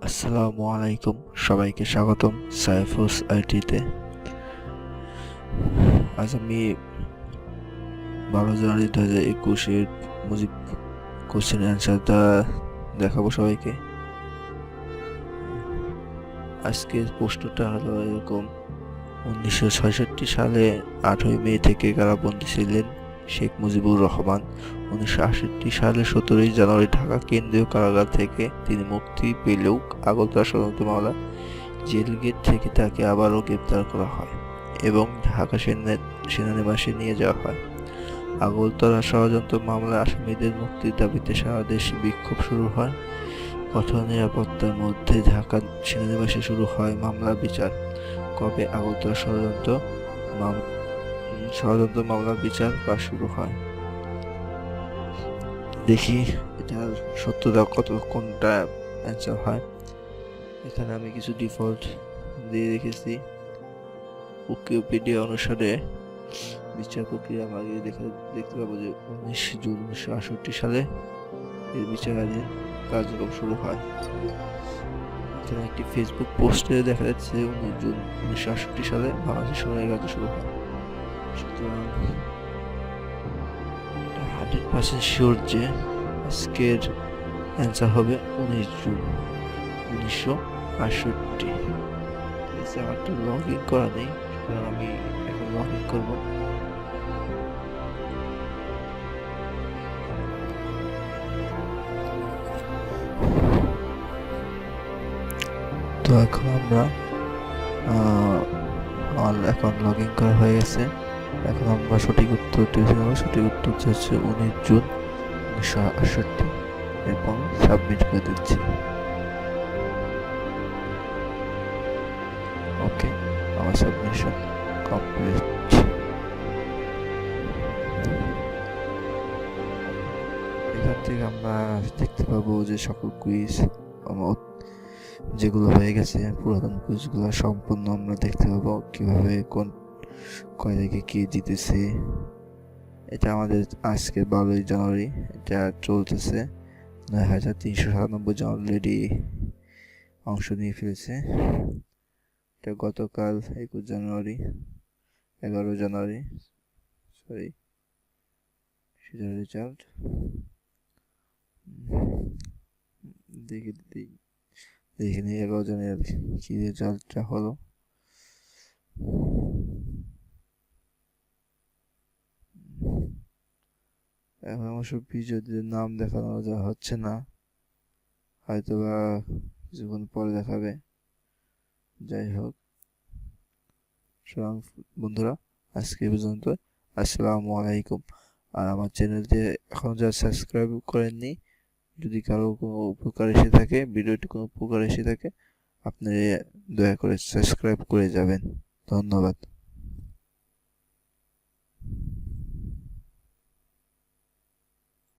আসসালামু আলাইকুম, সবাইকে স্বাগতম সাইফুস আইটিতে। আজ আমি 12 জানুয়ারি 2021-এর মুজিব কোশ্চেন অ্যান্সারটা দেখাবো সবাইকে। আজকের প্রশ্নটা হলো এরকম: 1966 সালে 8ই মে থেকে কারাবন্দী ছিলেন শেখ মুজিবুর রহমান। 1968 সালে 17ই জানুয়ারি ঢাকা কেন্দ্রীয় কারাগার থেকে তিনি মুক্তি পেলেও আগরতলা ষড়যন্ত্র মামলা জেল গেট থেকে তাকে আবারও গ্রেপ্তার করা হয় এবং ঢাকা সেনানিবাসে নিয়ে যাওয়া হয়। আগরতলা ষড়যন্ত্র মামলার আসামিদের মুক্তির দাবিতে সারা দেশে বিক্ষোভ শুরু হয়। কঠোর নিরাপত্তার মধ্যে ঢাকা সেনানিবাসে শুরু হয় মামলার বিচার। কবে আগরতলা ষড়যন্ত্র মামলার বিচার বা শুরু হয়? দেখি এটার সত্যতা কোনটা অ্যান্সার হয়। এখানে আমি কিছু ডিফল্ট দিয়ে রেখেছি। উইকিপিডিয়া অনুসারে বিচার প্রক্রিয়া আগে দেখতে পাবো যে 19 জুন 1968 সালে এর বিচারাধীন কার্যক্রম শুরু হয়। এখানে একটি ফেসবুক পোস্টে দেখা যাচ্ছে 19 জুন 1968 সালে বাংলাদেশের শুনানি কার্য শুরু হয়। সুতরাং 100% শিওর যে আজকের অ্যান্সার হবে 19 জুন 1968। আমার তো লগ ইন করা নেই, সুতরাং আমি এখন লগ ইন করবো। তো এখন আমরা এখন লগ ইন করা হয়ে গেছে। এখন আমরা সঠিক উত্তরটি সঠিক উত্তর হচ্ছে 19 জুন 1968 এবং সাবমিট করে দিচ্ছি। ওকে, আমার সাবমিশন কমপ্লিট। এখান থেকে আমরা দেখতে পাবো যে সকল কুইজ যেগুলো হয়ে গেছে, পুরাতন কুইজগুলো সম্পূর্ণ আমরা দেখতে পাবো কিভাবে কয় থেকে কি জিতেছে। এটা আমাদের আজকে 12ই জানুয়ারি, এটা চলতেছে। 9397 জন অলরেডি অংশ নিয়ে ফেলেছে। এটা গতকাল 11 জানুয়ারি সরি, সেটার রেজাল্ট দেখে নিই 11 জনের কি রেজাল্টটা হলো। এখন অবশ্য বিজয়ীদের নাম দেখানো হচ্ছে না, হয়তো বা কিছুক্ষণ পরে দেখাবে। যাই হোক, বন্ধুরা আজকে পর্যন্ত। আসসালামু আলাইকুম। আর আমার চ্যানেলটি এখন যারা সাবস্ক্রাইব করেননি, যদি কারো কোনো উপকার এসে থাকে, ভিডিওটি কোনো উপকার এসে থাকে, আপনি দয়া করে সাবস্ক্রাইব করে যাবেন। ধন্যবাদ।